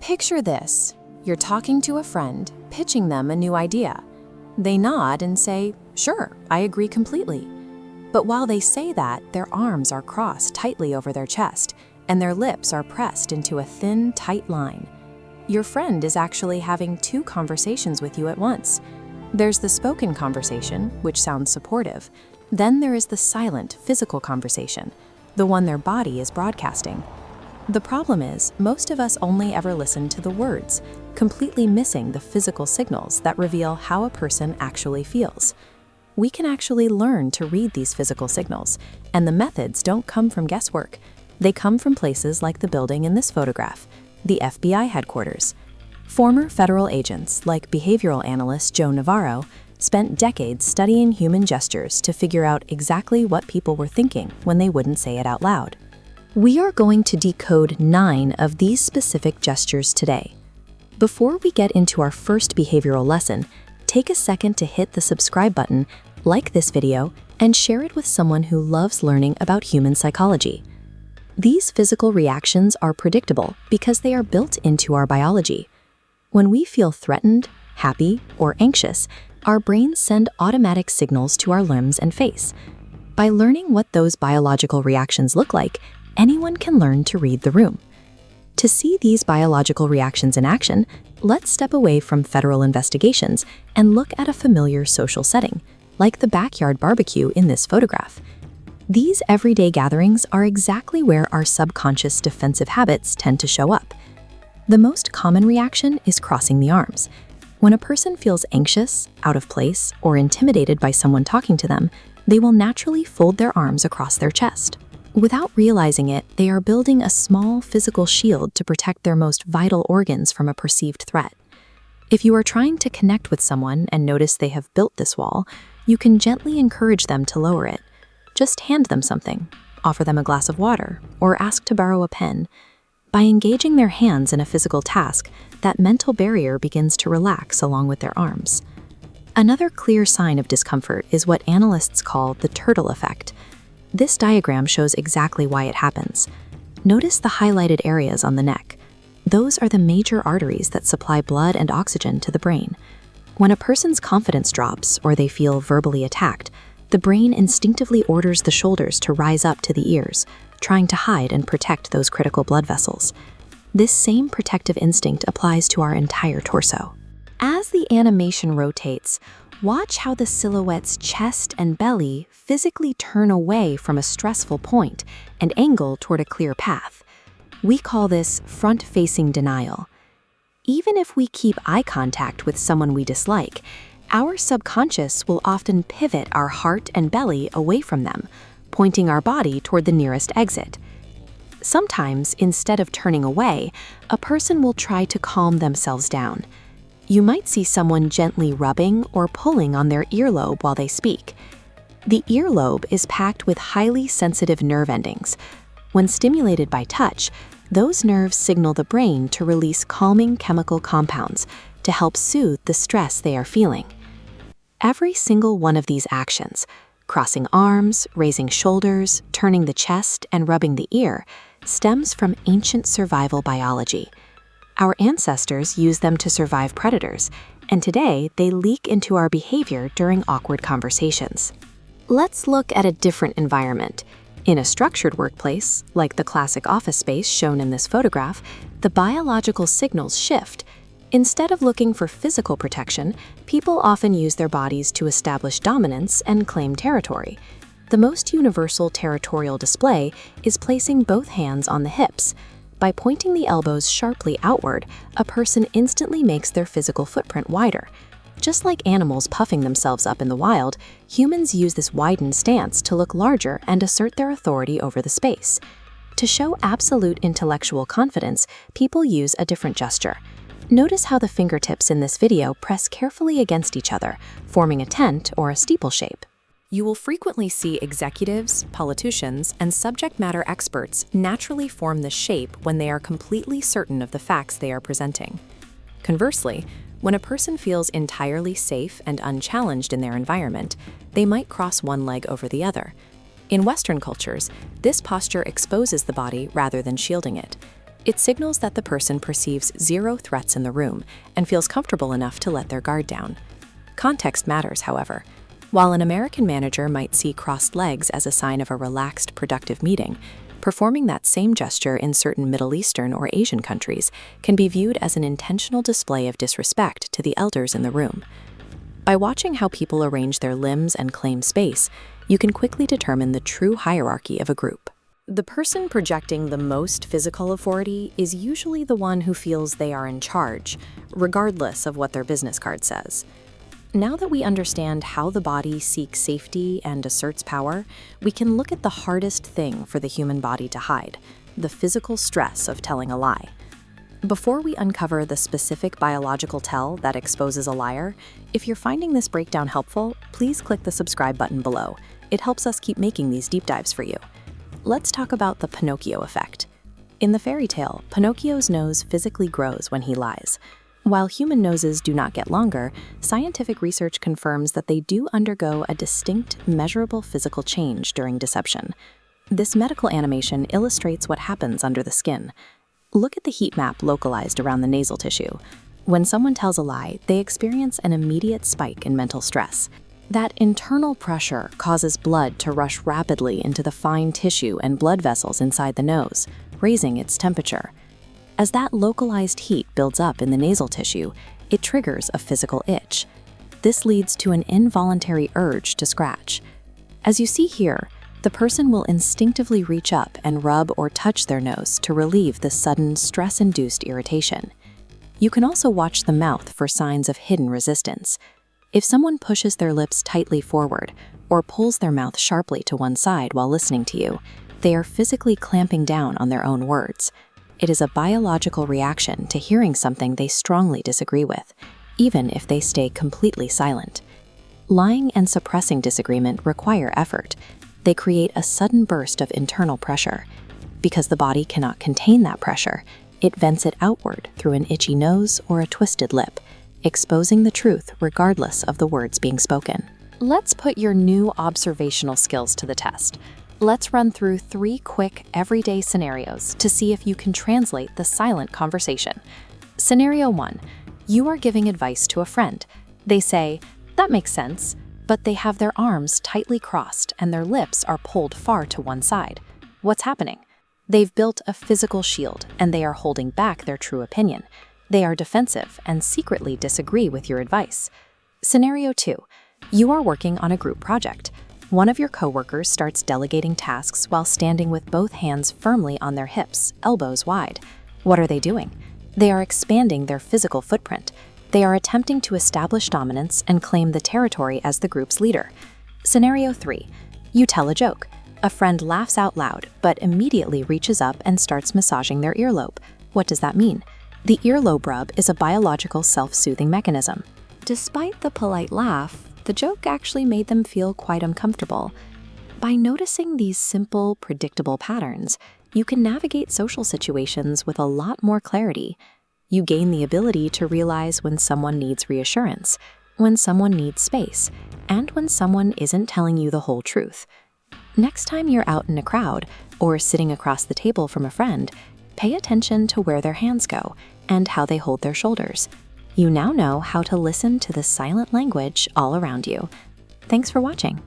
Picture this. You're talking to a friend, pitching them a new idea. They nod and say, "Sure, I agree completely." But while they say that, their arms are crossed tightly over their chest, and their lips are pressed into a thin, tight line. Your friend is actually having two conversations with you at once. There's the spoken conversation, which sounds supportive. Then there is the silent, physical conversation, the one their body is broadcasting. The problem is, most of us only ever listen to the words, completely missing the physical signals that reveal how a person actually feels. We can actually learn to read these physical signals, and the methods don't come from guesswork. They come from places like the building in this photograph, the FBI headquarters. Former federal agents, like behavioral analyst Joe Navarro, spent decades studying human gestures to figure out exactly what people were thinking when they wouldn't say it out loud. We are going to decode 9 of these specific gestures today. Before we get into our first behavioral lesson, take a second to hit the subscribe button, like this video, and share it with someone who loves learning about human psychology. These physical reactions are predictable because they are built into our biology. When we feel threatened, happy, or anxious, our brains send automatic signals to our limbs and face. By learning what those biological reactions look like, anyone can learn to read the room. To see these biological reactions in action, let's step away from federal investigations and look at a familiar social setting, like the backyard barbecue in this photograph. These everyday gatherings are exactly where our subconscious defensive habits tend to show up. The most common reaction is crossing the arms. When a person feels anxious, out of place, or intimidated by someone talking to them, they will naturally fold their arms across their chest. Without realizing it, they are building a small physical shield to protect their most vital organs from a perceived threat. If you are trying to connect with someone and notice they have built this wall, you can gently encourage them to lower it. Just hand them something, offer them a glass of water, or ask to borrow a pen. By engaging their hands in a physical task, that mental barrier begins to relax along with their arms. Another clear sign of discomfort is what analysts call the turtle effect. This diagram shows exactly why it happens. Notice the highlighted areas on the neck. Those are the major arteries that supply blood and oxygen to the brain. When a person's confidence drops or they feel verbally attacked, the brain instinctively orders the shoulders to rise up to the ears, trying to hide and protect those critical blood vessels. This same protective instinct applies to our entire torso. As the animation rotates, watch how the silhouette's chest and belly physically turn away from a stressful point and angle toward a clear path. We call this front-facing denial. Even if we keep eye contact with someone we dislike, our subconscious will often pivot our heart and belly away from them, pointing our body toward the nearest exit. Sometimes, instead of turning away, a person will try to calm themselves down. You might see someone gently rubbing or pulling on their earlobe while they speak. The earlobe is packed with highly sensitive nerve endings. When stimulated by touch, those nerves signal the brain to release calming chemical compounds to help soothe the stress they are feeling. Every single one of these actions, crossing arms, raising shoulders, turning the chest, and rubbing the ear, stems from ancient survival biology. Our ancestors used them to survive predators, and today they leak into our behavior during awkward conversations. Let's look at a different environment. In a structured workplace, like the classic office space shown in this photograph, the biological signals shift. Instead of looking for physical protection, people often use their bodies to establish dominance and claim territory. The most universal territorial display is placing both hands on the hips. By pointing the elbows sharply outward, a person instantly makes their physical footprint wider. Just like animals puffing themselves up in the wild, humans use this widened stance to look larger and assert their authority over the space. To show absolute intellectual confidence, people use a different gesture. Notice how the fingertips in this video press carefully against each other, forming a tent or a steeple shape. You will frequently see executives, politicians, and subject matter experts naturally form this shape when they are completely certain of the facts they are presenting. Conversely, when a person feels entirely safe and unchallenged in their environment, they might cross one leg over the other. In Western cultures, this posture exposes the body rather than shielding it. It signals that the person perceives zero threats in the room and feels comfortable enough to let their guard down. Context matters, however. While an American manager might see crossed legs as a sign of a relaxed, productive meeting, performing that same gesture in certain Middle Eastern or Asian countries can be viewed as an intentional display of disrespect to the elders in the room. By watching how people arrange their limbs and claim space, you can quickly determine the true hierarchy of a group. The person projecting the most physical authority is usually the one who feels they are in charge, regardless of what their business card says. Now that we understand how the body seeks safety and asserts power, we can look at the hardest thing for the human body to hide, the physical stress of telling a lie. Before we uncover the specific biological tell that exposes a liar, if you're finding this breakdown helpful, please click the subscribe button below. It helps us keep making these deep dives for you. Let's talk about the Pinocchio effect. In the fairy tale, Pinocchio's nose physically grows when he lies. While human noses do not get longer, scientific research confirms that they do undergo a distinct, measurable physical change during deception. This medical animation illustrates what happens under the skin. Look at the heat map localized around the nasal tissue. When someone tells a lie, they experience an immediate spike in mental stress. That internal pressure causes blood to rush rapidly into the fine tissue and blood vessels inside the nose, raising its temperature. As that localized heat builds up in the nasal tissue, it triggers a physical itch. This leads to an involuntary urge to scratch. As you see here, the person will instinctively reach up and rub or touch their nose to relieve the sudden stress-induced irritation. You can also watch the mouth for signs of hidden resistance. If someone pushes their lips tightly forward or pulls their mouth sharply to one side while listening to you, they are physically clamping down on their own words. It is a biological reaction to hearing something they strongly disagree with, even if they stay completely silent. Lying and suppressing disagreement require effort. They create a sudden burst of internal pressure. Because the body cannot contain that pressure, it vents it outward through an itchy nose or a twisted lip, exposing the truth regardless of the words being spoken. Let's put your new observational skills to the test. Let's run through 3 quick, everyday scenarios to see if you can translate the silent conversation. Scenario 1. You are giving advice to a friend. They say, "That makes sense," but they have their arms tightly crossed and their lips are pulled far to one side. What's happening? They've built a physical shield and they are holding back their true opinion. They are defensive and secretly disagree with your advice. Scenario 2. You are working on a group project. One of your coworkers starts delegating tasks while standing with both hands firmly on their hips, elbows wide. What are they doing? They are expanding their physical footprint. They are attempting to establish dominance and claim the territory as the group's leader. Scenario 3. You tell a joke. A friend laughs out loud, but immediately reaches up and starts massaging their earlobe. What does that mean? The earlobe rub is a biological self-soothing mechanism. Despite the polite laugh, the joke actually made them feel quite uncomfortable. By noticing these simple, predictable patterns, you can navigate social situations with a lot more clarity. You gain the ability to realize when someone needs reassurance, when someone needs space, and when someone isn't telling you the whole truth. Next time you're out in a crowd or sitting across the table from a friend, pay attention to where their hands go and how they hold their shoulders. You now know how to listen to the silent language all around you. Thanks for watching.